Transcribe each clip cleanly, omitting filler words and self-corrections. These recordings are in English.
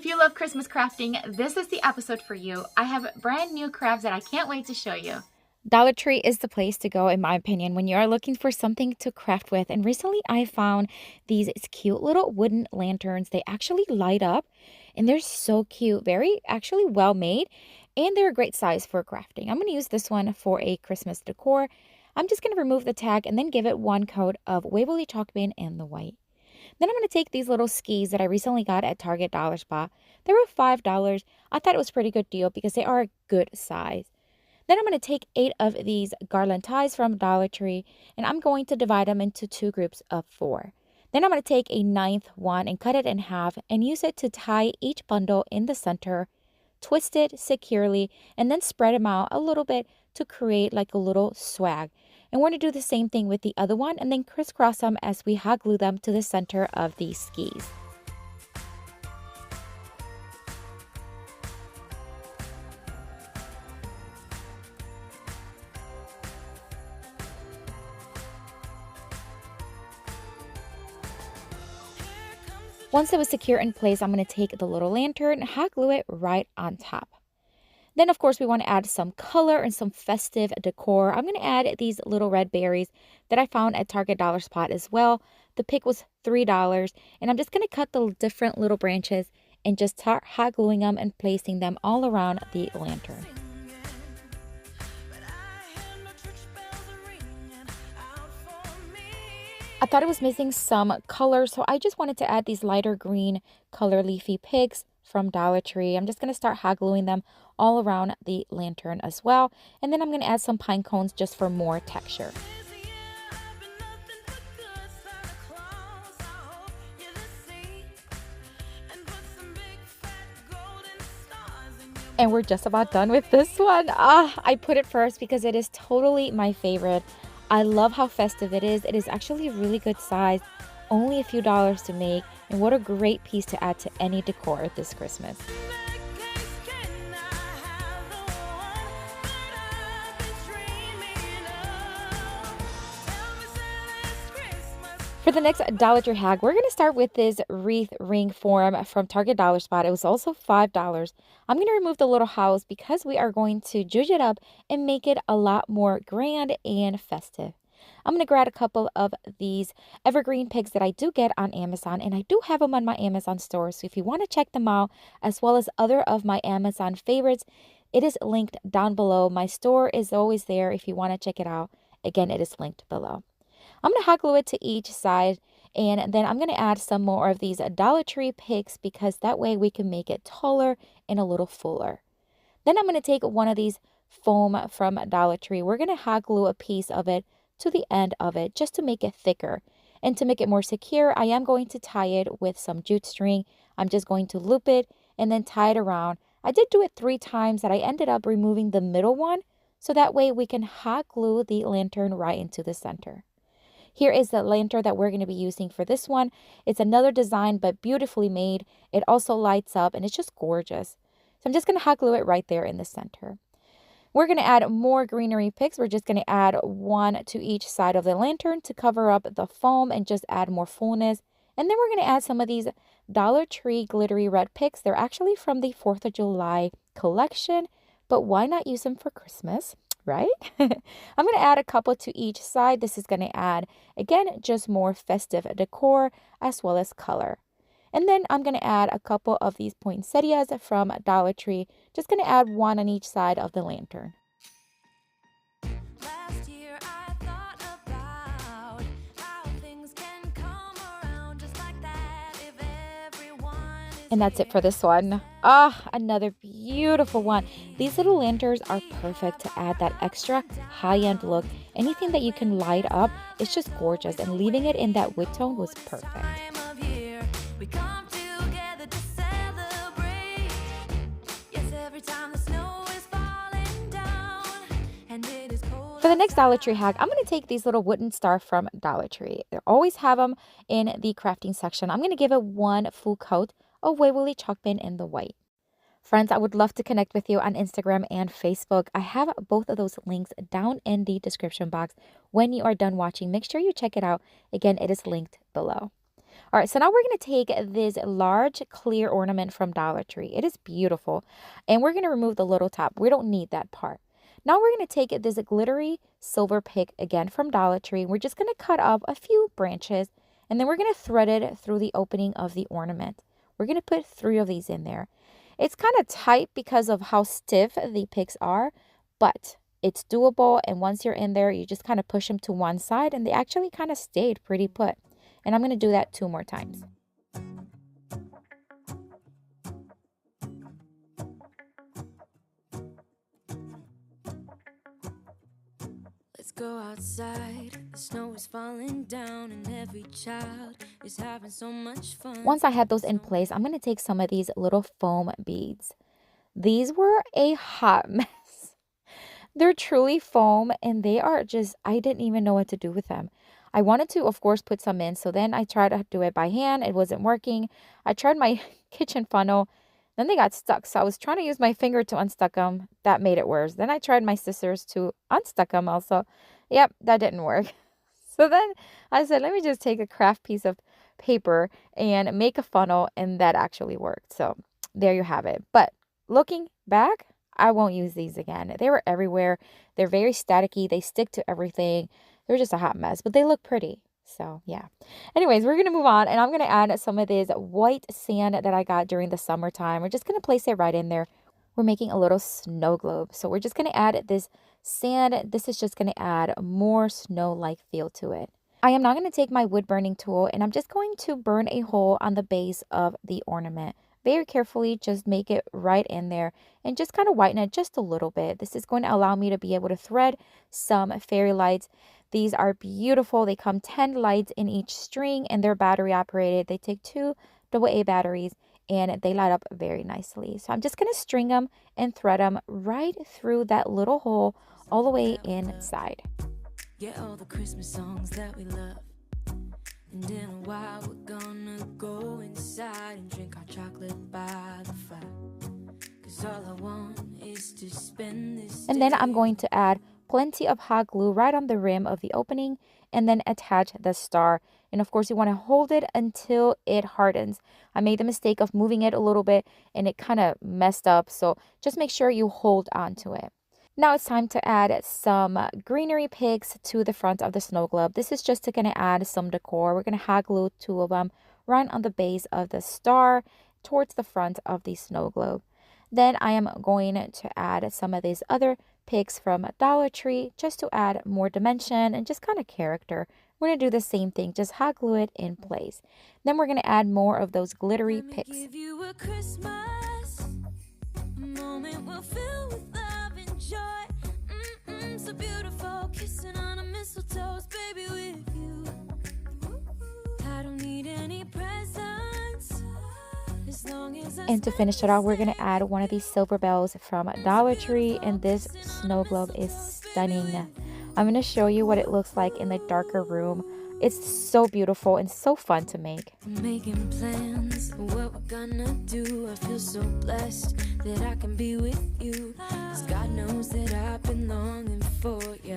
If you love Christmas crafting, this is the episode for you. I have brand new crafts that I can't wait to show you. Dollar Tree is the place to go, in my opinion, when you are looking for something to craft with. And recently I found these cute little wooden lanterns. They actually light up and they're so cute, very actually well made, and they're a great size for crafting. I'm going to use this one for a Christmas decor. I'm just going to remove the tag and then give it one coat of Waverly chalk paint in the white. Then I'm going to take these little skis that I recently got at Target Dollar Spot. They were $5. I thought it was a pretty good deal because they are a good size. Then I'm going to take 8 of these garland ties from Dollar Tree, and I'm going to divide them into 2 groups of 4. Then I'm going to take a 9th one and cut it in half and use it to tie each bundle in the center, twist it securely, and then spread them out a little bit to create like a little swag. And we're going to do the same thing with the other one and then crisscross them as we hot glue them to the center of these skis. Once it was secure in place, I'm going to take the little lantern and hot glue it right on top. Then, of course, we want to add some color and some festive decor. I'm going to add these little red berries that I found at Target Dollar Spot as well. The pick was $3, and I'm just going to cut the different little branches and just start hot gluing them and placing them all around the lantern. I thought it was missing some color, so I just wanted to add these lighter green color leafy picks from Dollar Tree. I'm just going to start hot gluing them all around the lantern as well. And then I'm going to add some pine cones just for more texture. And we're just about done with this one. I put it first because it is totally my favorite. I love how festive it is. It is actually a really good size, only a few dollars to make, and what a great piece to add to any decor this Christmas. For the next Dollar Tree hack, we're going to start with this wreath ring form from Target Dollar Spot. It was also $5. I'm going to remove the little house because we are going to zhuzh it up and make it a lot more grand and festive. I'm going to grab a couple of these evergreen pigs that I do get on Amazon, and I do have them on my Amazon store. So if you want to check them out, as well as other of my Amazon favorites, it is linked down below. My store is always there if you want to check it out. Again, it is linked below. I'm going to hot glue it to each side, and then I'm going to add some more of these Dollar Tree picks because that way we can make it taller and a little fuller. Then I'm going to take one of these foam from Dollar Tree. We're going to hot glue a piece of it to the end of it just to make it thicker. And to make it more secure, I am going to tie it with some jute string. I'm just going to loop it and then tie it around. I did do it 3 times that I ended up removing the middle one, so that way we can hot glue the lantern right into the center. Here is the lantern that we're going to be using for this one. It's another design, but beautifully made. It also lights up, and it's just gorgeous. So I'm just going to hot glue it right there in the center. We're going to add more greenery picks. We're just going to add 1 to each side of the lantern to cover up the foam and just add more fullness. And then we're going to add some of these Dollar Tree glittery red picks. They're actually from the 4th of July collection, but why not use them for Christmas? Right? I'm going to add a couple to each side. This is going to add, again, just more festive decor as well as color. And then I'm going to add a couple of these poinsettias from Dollar Tree. Just going to add 1 on each side of the lantern. And that's it for this one. Another beautiful one. These little lanterns are perfect to add that extra high-end look. Anything that you can light up is just gorgeous, and leaving it in that wood tone was perfect. For the next Dollar Tree hack, I'm going to take these little wooden star from Dollar Tree. They always have them in the crafting section. I'm going to give it 1 full coat of Waverly chalk paint in the white. Friends, I would love to connect with you on Instagram and Facebook. I have both of those links down in the description box. When you are done watching, make sure you check it out. Again, it is linked below. All right, so now we're going to take this large clear ornament from Dollar Tree. It is beautiful. And we're going to remove the little top. We don't need that part. Now we're going to take this glittery silver pick again from Dollar Tree. We're just going to cut up a few branches, and then we're going to thread it through the opening of the ornament. We're going to put 3 of these in there. It's kind of tight because of how stiff the picks are, but it's doable. And once you're in there, you just kind of push them to one side, and they actually kind of stayed pretty put. And I'm going to do that 2 more times. Let's go outside. The snow is falling down and every child is having so much fun. Once I had those in place, I'm going to take some of these little foam beads. These were a hot mess. They're truly foam, and they are just, I didn't even know what to do with them. I wanted to, of course, put some in. So then I tried to do it by hand. It wasn't working. I tried my kitchen funnel. Then they got stuck. So I was trying to use my finger to unstuck them. That made it worse. Then I tried my scissors to unstuck them also. Yep, that didn't work. So then I said, let me just take a craft piece of paper and make a funnel. And that actually worked. So there you have it. But looking back, I won't use these again. They were everywhere. They're very staticky. They stick to everything. They're just a hot mess, but they look pretty. So yeah. Anyways, we're going to move on, and I'm going to add some of this white sand that I got during the summertime. We're just going to place it right in there. We're making a little snow globe. So we're just going to add this sand. This is just going to add more snow-like feel to it. I am now going to take my wood burning tool, and I'm just going to burn a hole on the base of the ornament. Very carefully, just make it right in there and just kind of whiten it just a little bit. This is going to allow me to be able to thread some fairy lights. These are beautiful. They come 10 lights in each string, and they're battery operated. They take 2 AA batteries, and they light up very nicely. So I'm just going to string them and thread them right through that little hole all the way inside. Get all the Christmas songs that we love. And in a while we're gonna go inside and drink our chocolate by the fire. 'Cause all I want is to spend this. And then I'm going to add plenty of hot glue right on the rim of the opening, and then attach the star. And of course, you want to hold it until it hardens. I made the mistake of moving it a little bit, and it kind of messed up. So just make sure you hold on to it. Now it's time to add some greenery picks to the front of the snow globe. This is just going to add some decor. We're going to hot glue 2 of them right on the base of the star towards the front of the snow globe. Then I am going to add some of these other picks from Dollar Tree just to add more dimension and just kind of character. We're going to do the same thing, just hot glue it in place. Then we're going to add more of those glittery picks. Give you a Christmas, a moment we'll fill with love and joy. So beautiful, kissing on a mistletoe, baby, with you. I don't need any presents. And to finish it off, we're going to add one of these silver bells from Dollar Tree, and this snow globe is stunning. I'm going to show you what it looks like in the darker room. It's so beautiful and so fun to make. Making plans for what we're gonna do. I feel so blessed that I can be with you. 'Cause God knows that I've been longing for you.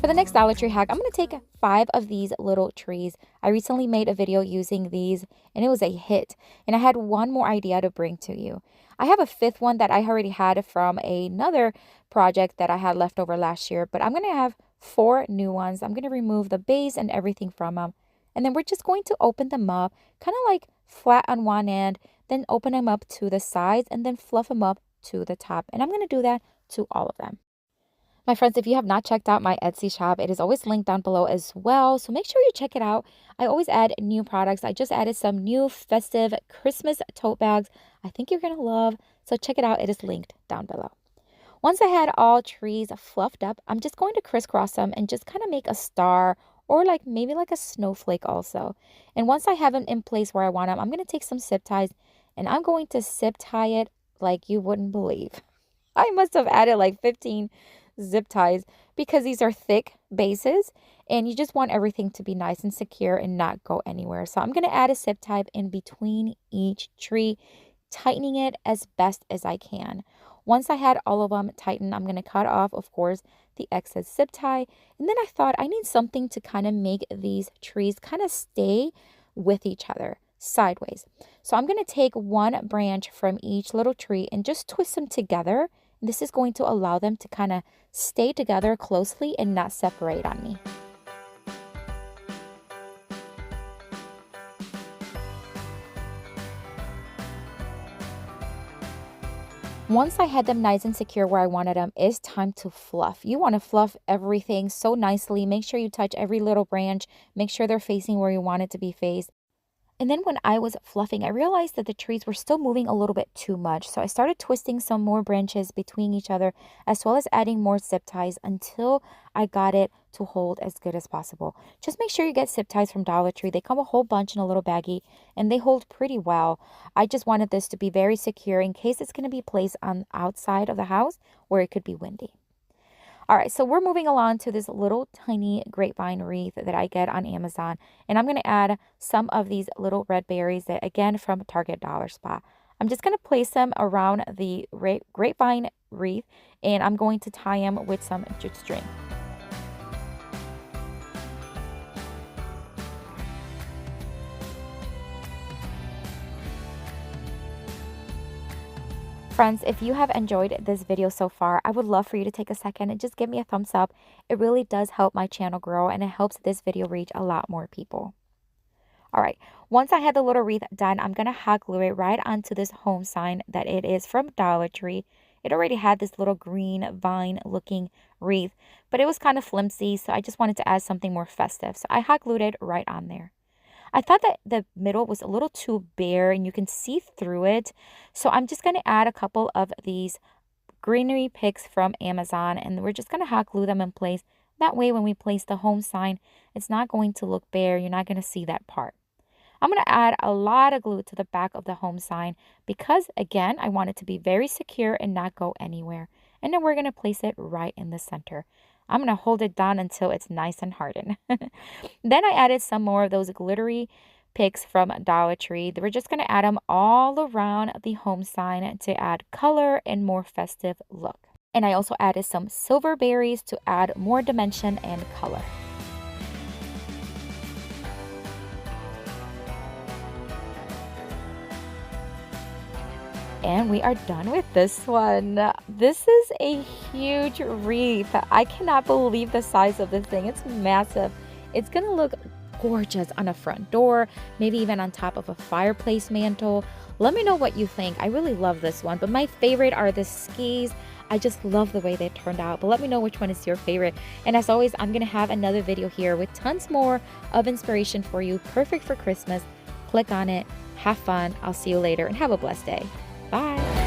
For the next Dollar Tree hack, I'm going to take 5 of these little trees. I recently made a video using these, and it was a hit. And I had one more idea to bring to you. I have a 5th one that I already had from another project that I had left over last year, but I'm going to have 4 new ones. I'm going to remove the base and everything from them. And then we're just going to open them up, kind of like flat on one end, then open them up to the sides, and then fluff them up to the top. And I'm going to do that to all of them. My friends, if you have not checked out my Etsy shop, it is always linked down below as well. So make sure you check it out. I always add new products. I just added some new festive Christmas tote bags I think you're going to love. So check it out. It is linked down below. Once I had all trees fluffed up, I'm just going to crisscross them and just kind of make a star, or like maybe like a snowflake also. And once I have them in place where I want them, I'm going to take some zip ties, and I'm going to zip tie it like you wouldn't believe. I must have added like 15 zip ties because these are thick bases, and you just want everything to be nice and secure and not go anywhere. So I'm going to add a zip tie in between each tree, tightening it as best as I can. Once I had all of them tightened, I'm going to cut off, of course, the excess zip tie. And then I thought I need something to kind of make these trees kind of stay with each other, sideways. So I'm going to take one branch from each little tree and just twist them together. This is going to allow them to kind of stay together closely and not separate on me. Once I had them nice and secure where I wanted them, it's time to fluff. You want to fluff everything so nicely. Make sure you touch every little branch. Make sure they're facing where you want it to be faced. And then when I was fluffing, I realized that the trees were still moving a little bit too much. So I started twisting some more branches between each other, as well as adding more zip ties until I got it to hold as good as possible. Just make sure you get zip ties from Dollar Tree. They come a whole bunch in a little baggie and they hold pretty well. I just wanted this to be very secure in case it's going to be placed on outside of the house where it could be windy. All right, so we're moving along to this little tiny grapevine wreath that I get on Amazon. And I'm going to add some of these little red berries that, again, from Target Dollar Spot. I'm just going to place them around the grapevine wreath, and I'm going to tie them with some jute string. Friends, if you have enjoyed this video so far, I would love for you to take a second and just give me a thumbs up. It really does help my channel grow and it helps this video reach a lot more people. All right, once I had the little wreath done, I'm going to hot glue it right onto this home sign that it is from Dollar Tree. It already had this little green vine looking wreath, but it was kind of flimsy, so I just wanted to add something more festive. So I hot glued it right on there. I thought that the middle was a little too bare and you can see through it. So I'm just going to add a couple of these greenery picks from Amazon and we're just going to hot glue them in place. That way when we place the home sign, it's not going to look bare. You're not going to see that part. I'm going to add a lot of glue to the back of the home sign because, again, I want it to be very secure and not go anywhere. And then we're going to place it right in the center. I'm going to hold it down until it's nice and hardened. Then I added some more of those glittery picks from Dollar Tree. We're just going to add them all around the home sign to add color and more festive look. And I also added some silver berries to add more dimension and color. And we are done with this one. This is a huge wreath. I cannot believe the size of this thing. It's massive. It's going to look gorgeous on a front door, maybe even on top of a fireplace mantle. Let me know what you think. I really love this one, but my favorite are the skis. I just love the way they turned out, but let me know which one is your favorite. And as always, I'm going to have another video here with tons more of inspiration for you, perfect for Christmas. Click on it, have fun. I'll see you later and have a blessed day. Bye.